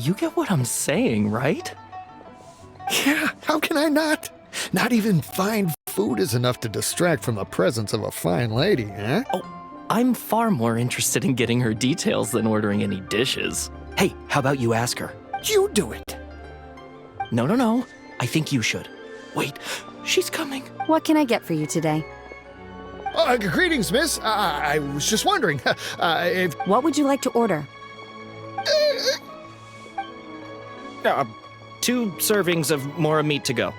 You get what I'm saying, right? Yeah, how can I not? Not even fine food is enough to distract from the presence of a fine lady, huh? Oh, I'm far more interested in getting her details than ordering any dishes. Hey, how about you ask her? You do it. No. I think you should. Wait, she's coming. What can I get for you today? Greetings, miss. I was just wondering if... What would you like to order? 2 servings of more meat to go.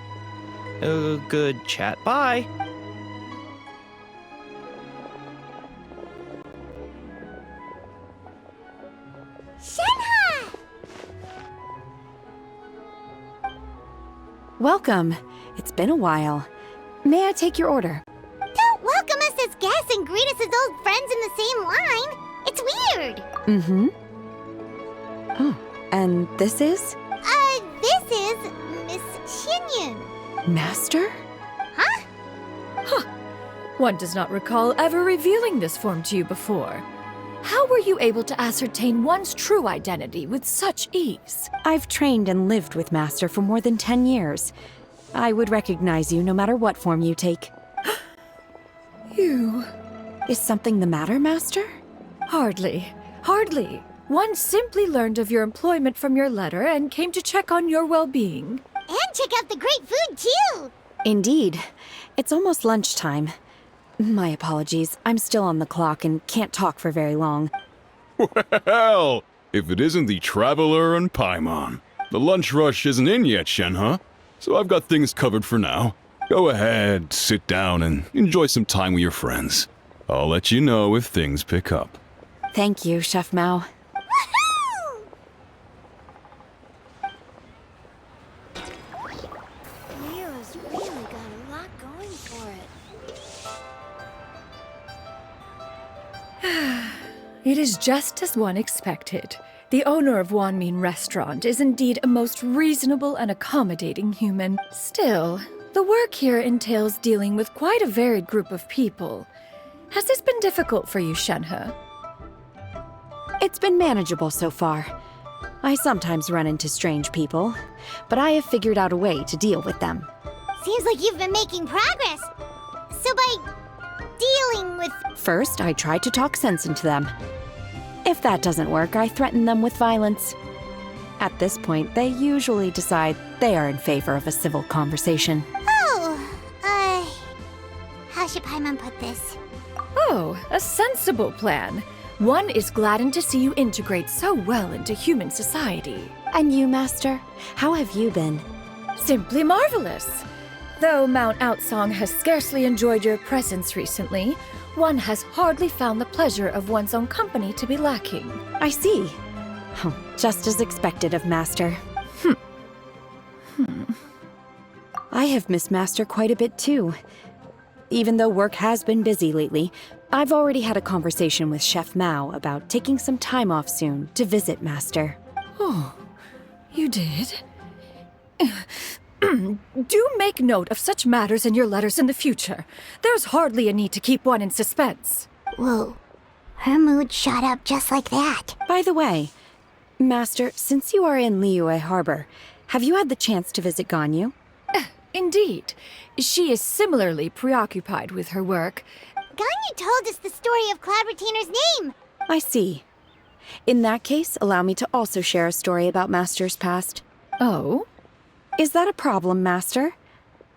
Good chat. Bye. Welcome. It's been a while. May I take your order? Don't welcome us as guests and greet us as old friends in the same line. It's weird. Mm-hmm. Oh, and this is? This is Miss Xianyun. Master? Huh? One does not recall ever revealing this form to you before. How were you able to ascertain one's true identity with such ease? I've trained and lived with Master for more than 10 years. I would recognize you no matter what form you take. You... Is something the matter, Master? Hardly. One simply learned of your employment from your letter and came to check on your well-being. And check out the great food, too. Indeed. It's almost lunchtime. My apologies. I'm still on the clock and can't talk for very long. Well, if it isn't the Traveler and Paimon. The lunch rush isn't in yet, Shen, huh? So I've got things covered for now. Go ahead, sit down, and enjoy some time with your friends. I'll let you know if things pick up. Thank you, Chef Mao. Nero's really got a lot going for it. It is just as one expected. The owner of Wanmin Restaurant is indeed a most reasonable and accommodating human. Still, the work here entails dealing with quite a varied group of people. Has this been difficult for you, Shenhe? It's been manageable so far. I sometimes run into strange people, but I have figured out a way to deal with them. Seems like you've been making progress. So by dealing with... First, I try to talk sense into them. If that doesn't work, I threaten them with violence. At this point, they usually decide they are in favor of a civil conversation. How should Paimon put this? Oh, a sensible plan. One is gladdened to see you integrate so well into human society. And you, Master? How have you been? Simply marvelous. Though Mount Outsong has scarcely enjoyed your presence recently, one has hardly found the pleasure of one's own company to be lacking. I see. Oh, just as expected of Master. I have missed Master quite a bit too. Even though work has been busy lately, I've already had a conversation with Chef Mao about taking some time off soon to visit Master. Oh, you did? Do make note of such matters in your letters in the future. There's hardly a need to keep one in suspense. Whoa. Her mood shot up just like that. By the way, Master, since you are in Liyue Harbor, have you had the chance to visit Ganyu? Indeed. She is similarly preoccupied with her work. Ganyu told us the story of Cloud Retainer's name. I see. In that case, allow me to also share a story about Master's past. Oh? Is that a problem, Master?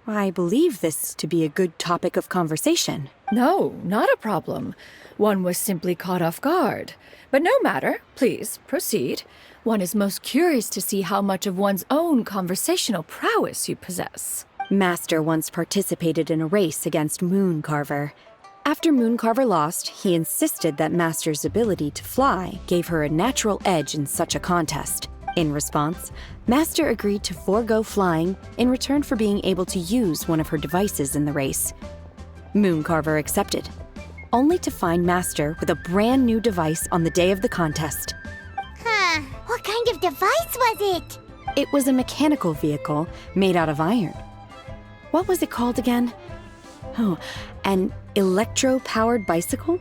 I believe this to be a good topic of conversation. No, not a problem. One was simply caught off guard. But no matter. Please, proceed. One is most curious to see how much of one's own conversational prowess you possess. Master once participated in a race against Mooncarver. After Mooncarver lost, he insisted that Master's ability to fly gave her a natural edge in such a contest. In response, Master agreed to forego flying in return for being able to use one of her devices in the race. Mooncarver accepted, only to find Master with a brand new device on the day of the contest. Huh. What kind of device was it? It was a mechanical vehicle made out of iron. What was it called again? Oh, an electro-powered bicycle?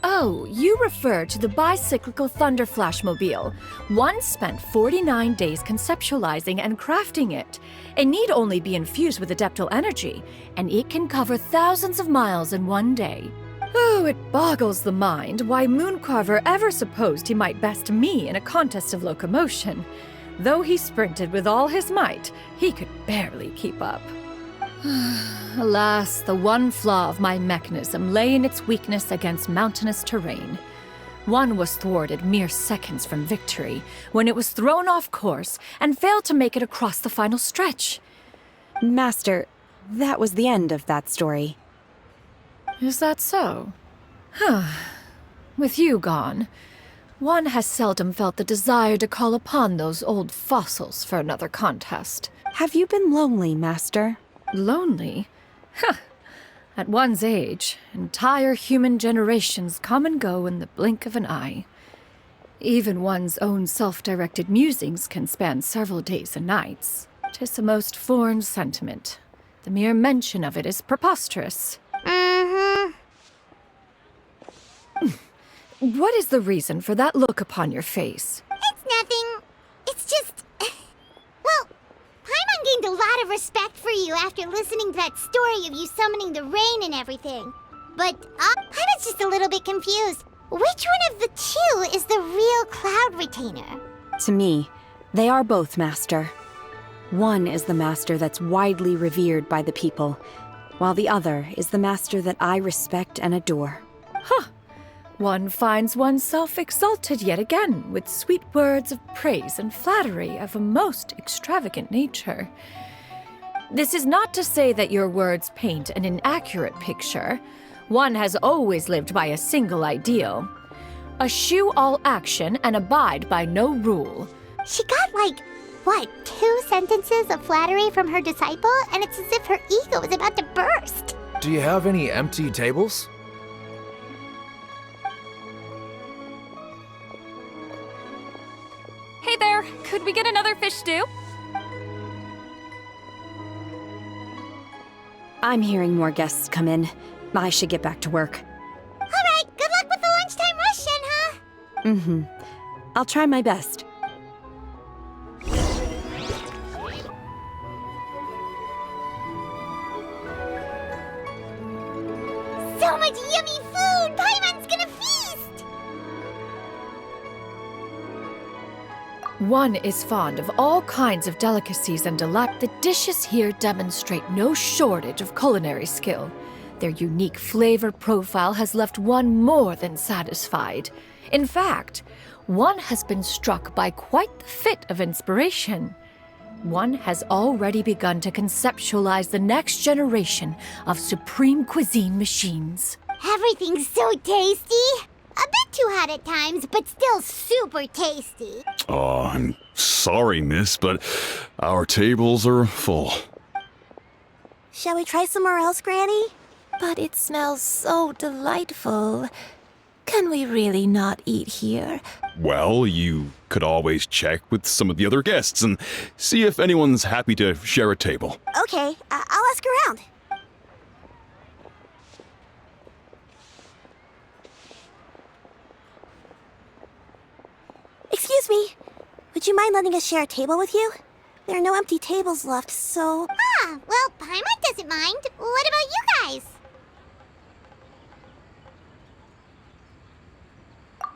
Oh, you refer to the bicyclical Thunder Flashmobile. One spent 49 days conceptualizing and crafting it. It need only be infused with adeptal energy, and it can cover thousands of miles in one day. Oh, it boggles the mind why Mooncarver ever supposed he might best me in a contest of locomotion. Though he sprinted with all his might, he could barely keep up. Alas, the one flaw of my mechanism lay in its weakness against mountainous terrain. One was thwarted mere seconds from victory, when it was thrown off course and failed to make it across the final stretch. Master, that was the end of that story. Is that so? With you gone, one has seldom felt the desire to call upon those old fossils for another contest. Have you been lonely, Master? Lonely? At one's age, entire human generations come and go in the blink of an eye. Even one's own self-directed musings can span several days and nights. 'Tis a most foreign sentiment. The mere mention of it is preposterous. What is the reason for that look upon your face? It's nothing. It's just... Well, Paimon gained a lot of respect for you after listening to that story of you summoning the rain and everything. But Paimon's just a little bit confused. Which one of the two is the real Cloud Retainer? To me, they are both, Master. One is the Master that's widely revered by the people, while the other is the Master that I respect and adore. One finds oneself exalted yet again with sweet words of praise and flattery of a most extravagant nature. This is not to say that your words paint an inaccurate picture. One has always lived by a single ideal. Eschew all action and abide by no rule. She got, 2 sentences of flattery from her disciple, and it's as if her ego is about to burst. Do you have any empty tables? Hey there, could we get another fish stew? I'm hearing more guests come in. I should get back to work. All right, good luck with the lunchtime rush, Shenhe. I'll try my best. So much yummy food! Paimon's gonna feast! One is fond of all kinds of delicacies and delight. The dishes here demonstrate no shortage of culinary skill. Their unique flavor profile has left one more than satisfied. In fact, one has been struck by quite the fit of inspiration. One has already begun to conceptualize the next generation of supreme cuisine machines. Everything's so tasty! A bit too hot at times, but still super tasty. Oh, I'm sorry, miss, but our tables are full. Shall we try somewhere else, Granny? But it smells so delightful. Can we really not eat here? Well, you could always check with some of the other guests and see if anyone's happy to share a table. Okay, I'll ask around. Excuse me. Would you mind letting us share a table with you? There are no empty tables left, so... Well, Paimon doesn't mind. What about you guys?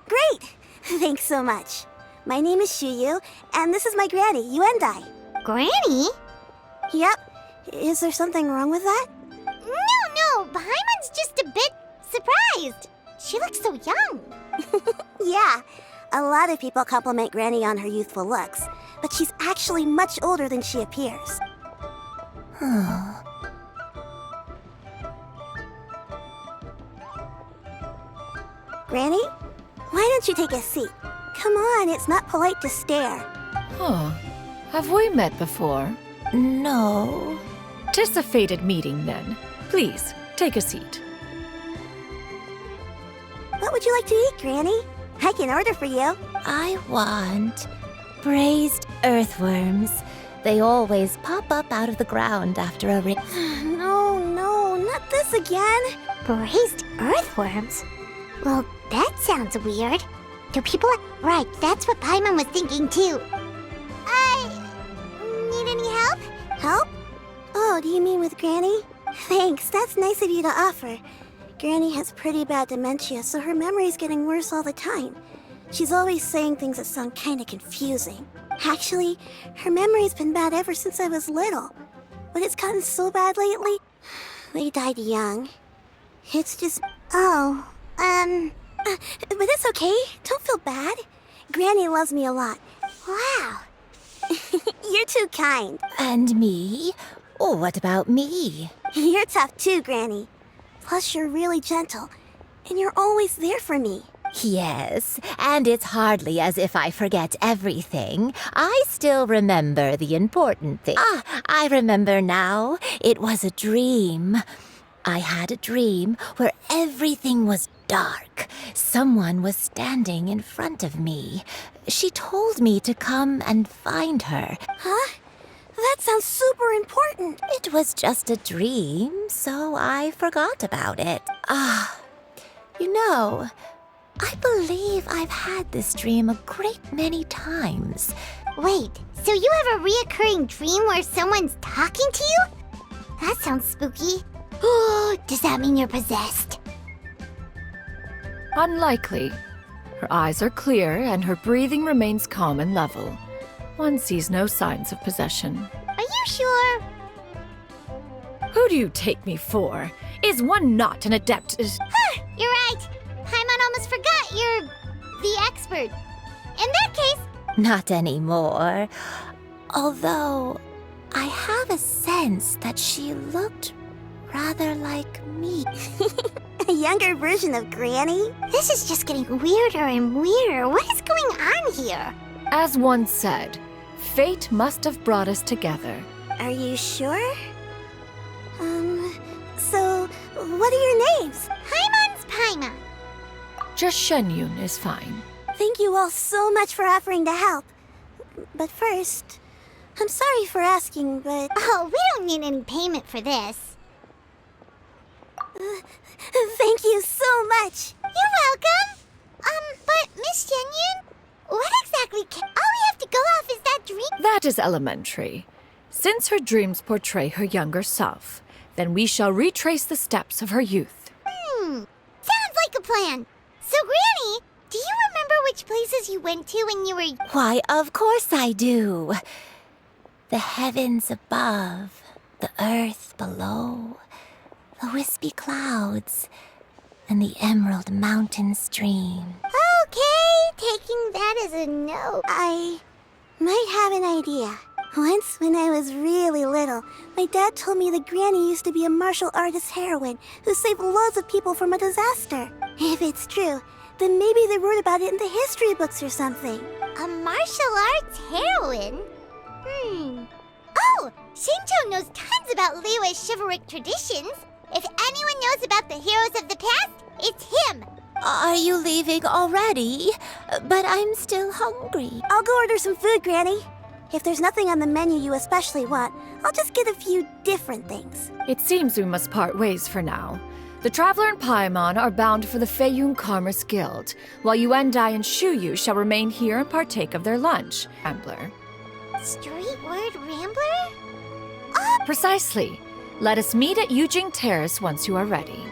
Great! Thanks so much. My name is Xianyun, and this is my granny, Yuendai. Granny? Yep. Is there something wrong with that? No, Paimon's just a bit surprised. She looks so young. Yeah. A lot of people compliment Granny on her youthful looks, but she's actually much older than she appears. Granny? Why don't you take a seat? Come on, it's not polite to stare. Have we met before? No. 'Tis a fated meeting, then. Please, take a seat. What would you like to eat, Granny? I can order for you. I want braised earthworms. They always pop up out of the ground after a No, not this again. Braised earthworms? Well, that sounds weird. Do people... Right, that's what Paimon was thinking too. Need any help? Help? Oh, do you mean with Granny? Thanks, that's nice of you to offer. Granny has pretty bad dementia, so her memory's getting worse all the time. She's always saying things that sound kinda confusing. Actually, her memory's been bad ever since I was little. But it's gotten so bad lately. They died young. It's just... Oh, but it's okay. Don't feel bad. Granny loves me a lot. Wow. You're too kind. And me? Oh, what about me? You're tough too, Granny. Plus, you're really gentle. And you're always there for me. Yes, and it's hardly as if I forget everything. I still remember the important thing. I remember now. It was a dream. I had a dream where everything was dark. Someone was standing in front of me. She told me to come and find her. Huh? That sounds super important. It was just a dream, so I forgot about it. You know, I believe I've had this dream a great many times. Wait, so you have a reoccurring dream where someone's talking to you? That sounds spooky. Oh, does that mean you're possessed? Unlikely. Her eyes are clear and her breathing remains calm and level. One sees no signs of possession. Are you sure? Who do you take me for? Is one not an adept? You're right. Paimon almost forgot you're the expert. In that case... Not anymore. Although, I have a sense that she looked rather like me. A younger version of Granny? This is just getting weirder and weirder. What is going on here? As one said, fate must have brought us together. Are you sure? So, what are your names? Paimon's Paimon. Just Xianyun is fine. Thank you all so much for offering to help. But first, I'm sorry for asking, but... Oh, we don't need any payment for this. Thank you so much. You're welcome. But Miss Xianyun, what exactly all we have to go off is that dream? That is elementary. Since her dreams portray her younger self, then we shall retrace the steps of her youth. Sounds like a plan. So, Granny, do you remember which places you went to when you were... Why, of course I do. The heavens above, the earth below, the wispy clouds, and the emerald mountain stream. Okay, taking that as a no. I might have an idea. Once, when I was really little, my dad told me that Granny used to be a martial artist heroine who saved loads of people from a disaster. If it's true, then maybe they wrote about it in the history books or something. A martial arts heroine? Oh, Shinjo knows tons about Liyue's chivalric traditions. If anyone knows about the heroes of the past, it's him. Are you leaving already? But I'm still hungry. I'll go order some food, Granny. If there's nothing on the menu you especially want, I'll just get a few different things. It seems we must part ways for now. The Traveler and Paimon are bound for the Xianyun Commerce Guild, while Yuendai and Shuyu shall remain here and partake of their lunch. Rambler. Street word rambler? Precisely. Let us meet at Yujing Terrace once you are ready.